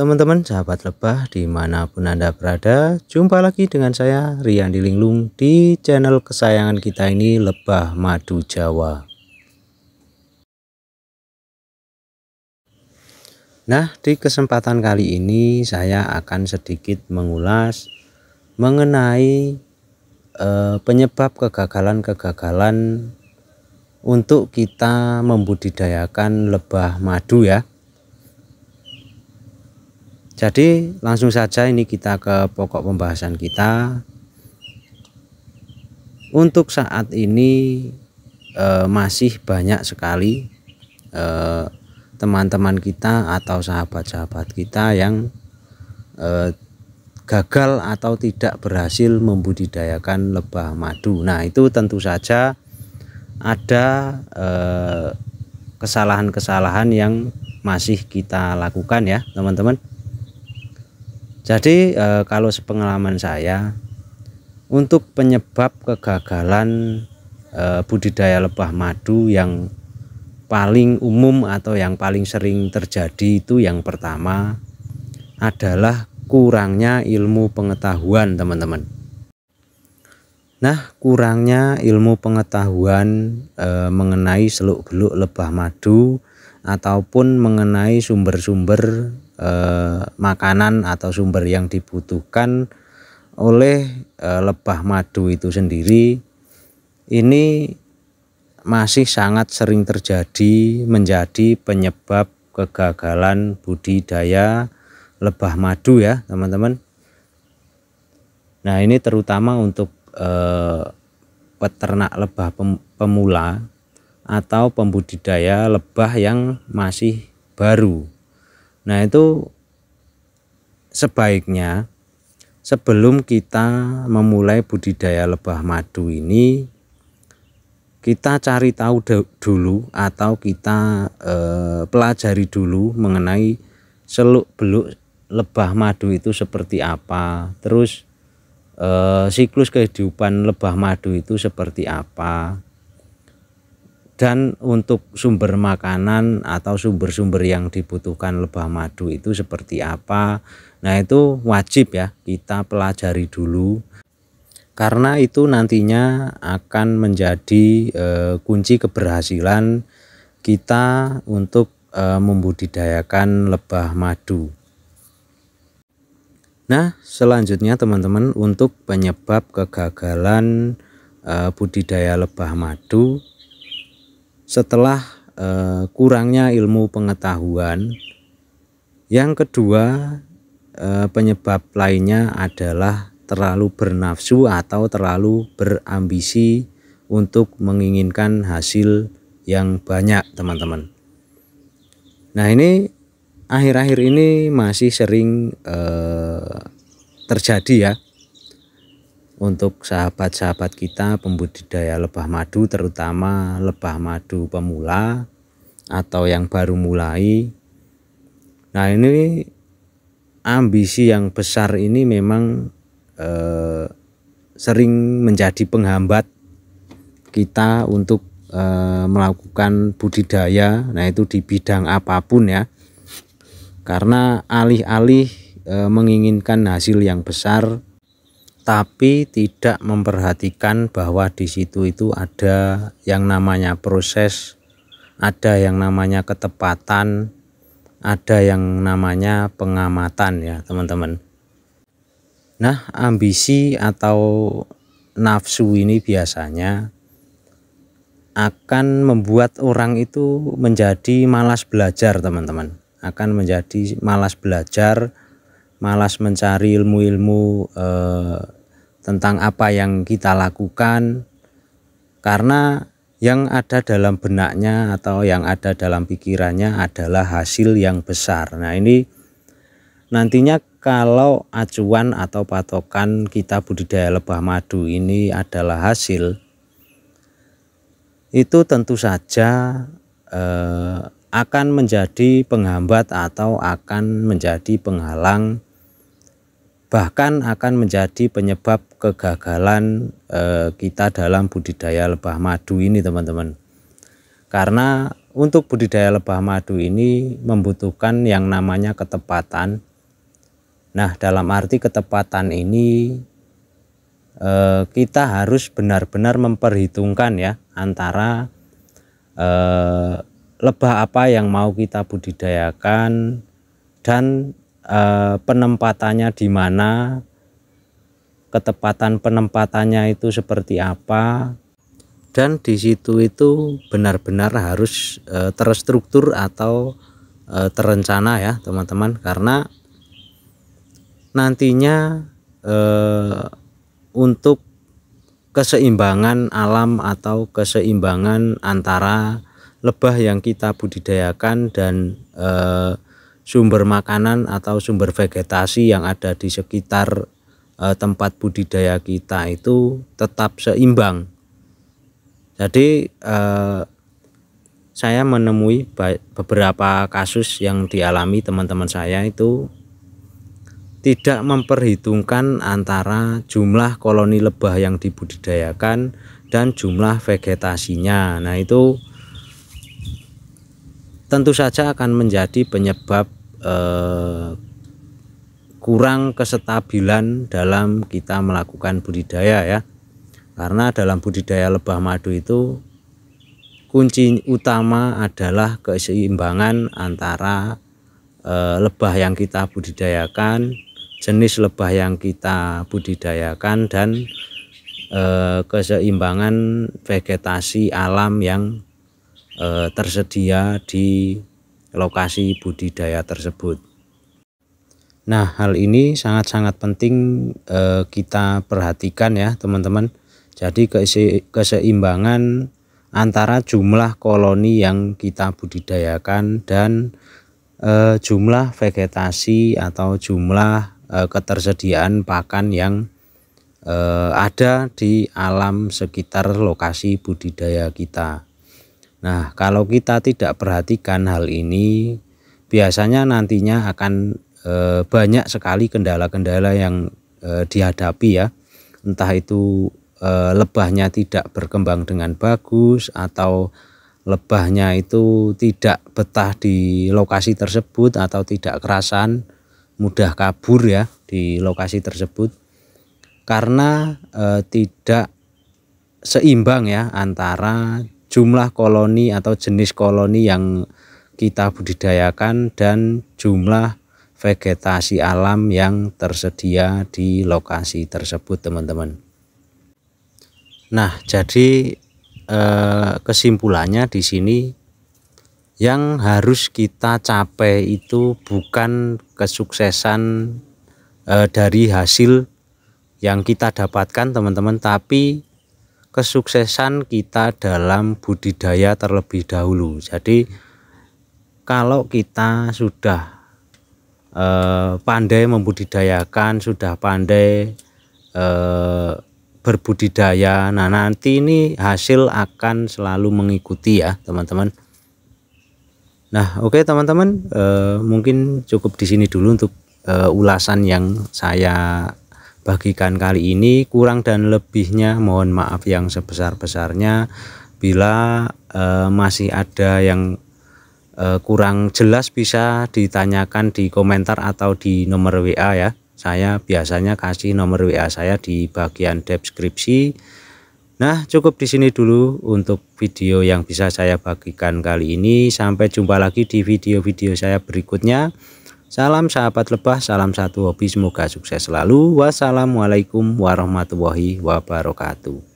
teman-teman sahabat lebah dimanapun Anda berada, jumpa lagi dengan saya Rian Linglung di channel kesayangan kita ini, Lebah Madu Jawa. Nah, di kesempatan kali ini saya akan sedikit mengulas mengenai penyebab kegagalan-kegagalan untuk kita membudidayakan lebah madu ya. Jadi langsung saja ini kita ke pokok pembahasan kita. Untuk saat ini masih banyak sekali teman-teman kita atau sahabat-sahabat kita yang gagal atau tidak berhasil membudidayakan lebah madu. Nah, itu tentu saja ada kesalahan-kesalahan yang masih kita lakukan ya teman-teman. Jadi kalau sepengalaman saya, untuk penyebab kegagalan budidaya lebah madu yang paling umum atau yang paling sering terjadi itu yang pertama adalah kurangnya ilmu pengetahuan teman-teman. Nah, kurangnya ilmu pengetahuan mengenai seluk-beluk lebah madu ataupun mengenai sumber-sumber makanan atau sumber yang dibutuhkan oleh lebah madu itu sendiri, ini masih sangat sering terjadi menjadi penyebab kegagalan budidaya lebah madu ya teman-teman. Nah, ini terutama untuk peternak lebah pemula atau pembudidaya lebah yang masih baru. Nah, itu sebaiknya sebelum kita memulai budidaya lebah madu ini, kita cari tahu dulu atau kita pelajari dulu mengenai seluk-beluk lebah madu itu seperti apa, terus siklus kehidupan lebah madu itu seperti apa, dan untuk sumber makanan atau sumber-sumber yang dibutuhkan lebah madu itu seperti apa. Nah, itu wajib ya kita pelajari dulu, karena itu nantinya akan menjadi kunci keberhasilan kita untuk membudidayakan lebah madu. Nah, selanjutnya teman-teman, untuk penyebab kegagalan budidaya lebah madu setelah kurangnya ilmu pengetahuan, yang kedua penyebab lainnya adalah terlalu bernafsu atau terlalu berambisi untuk menginginkan hasil yang banyak teman-teman. Nah, ini akhir-akhir ini masih sering terjadi ya untuk sahabat-sahabat kita pembudidaya lebah madu, terutama lebah madu pemula atau yang baru mulai. Nah, ini ambisi yang besar ini memang sering menjadi penghambat kita untuk melakukan budidaya. Nah, itu di bidang apapun ya, karena alih-alih menginginkan hasil yang besar tapi tidak memperhatikan bahwa di situ itu ada yang namanya proses, ada yang namanya ketepatan, ada yang namanya pengamatan ya teman-teman. Nah, ambisi atau nafsu ini biasanya akan membuat orang itu menjadi malas belajar teman-teman, akan menjadi malas belajar, malas mencari ilmu-ilmu tentang apa yang kita lakukan, karena yang ada dalam benaknya atau yang ada dalam pikirannya adalah hasil yang besar. Nah, ini nantinya kalau acuan atau patokan kita budidaya lebah madu ini adalah hasil, itu tentu saja akan menjadi penghambat atau akan menjadi penghalang, bahkan akan menjadi penyebab kegagalan kita dalam budidaya lebah madu ini teman-teman. Karena untuk budidaya lebah madu ini membutuhkan yang namanya ketepatan, Nah, dalam arti ketepatan ini kita harus benar-benar memperhitungkan ya antara lebah apa yang mau kita budidayakan dan penempatannya di mana, ketepatan penempatannya itu seperti apa, dan di situ itu benar-benar harus terstruktur atau terencana ya teman-teman, karena nantinya untuk keseimbangan alam atau keseimbangan antara lebah yang kita budidayakan dan sumber makanan atau sumber vegetasi yang ada di sekitar tempat budidaya kita itu tetap seimbang. Jadi saya menemui beberapa kasus yang dialami teman-teman saya itu tidak memperhitungkan antara jumlah koloni lebah yang dibudidayakan dan jumlah vegetasinya. Nah, itu tentu saja akan menjadi penyebab kurang kesestabilan dalam kita melakukan budidaya ya. Karena dalam budidaya lebah madu itu kunci utama adalah keseimbangan antara lebah yang kita budidayakan, jenis lebah yang kita budidayakan, dan keseimbangan vegetasi alam yang tersedia di lokasi budidaya tersebut. Nah, hal ini sangat-sangat penting kita perhatikan ya teman-teman. Jadi keseimbangan antara jumlah koloni yang kita budidayakan dan jumlah vegetasi atau jumlah ketersediaan pakan yang ada di alam sekitar lokasi budidaya kita. Nah, kalau kita tidak perhatikan hal ini, biasanya nantinya akan banyak sekali kendala-kendala yang dihadapi ya. Entah itu lebahnya tidak berkembang dengan bagus, atau lebahnya itu tidak betah di lokasi tersebut, atau tidak kerasan, mudah kabur ya di lokasi tersebut, karena tidak seimbang ya antara jumlah koloni atau jenis koloni yang kita budidayakan dan jumlah vegetasi alam yang tersedia di lokasi tersebut teman-teman. Nah, jadi kesimpulannya di sini, yang harus kita capai itu bukan kesuksesan dari hasil yang kita dapatkan teman-teman, tapi kesuksesan kita dalam budidaya terlebih dahulu. Jadi kalau kita sudah pandai membudidayakan, sudah pandai berbudidaya, nah nanti ini hasil akan selalu mengikuti ya teman-teman. Nah, oke teman-teman, mungkin cukup di sini dulu untuk ulasan yang saya bagikan kali ini. Kurang dan lebihnya mohon maaf yang sebesar-besarnya. Bila masih ada yang kurang jelas, bisa ditanyakan di komentar atau di nomor WA ya. Saya biasanya kasih nomor WA saya di bagian deskripsi. Nah, cukup di sini dulu untuk video yang bisa saya bagikan kali ini. Sampai jumpa lagi di video-video saya berikutnya. Salam sahabat lebah, salam satu hobi, semoga sukses selalu. Wassalamualaikum warahmatullahi wabarakatuh.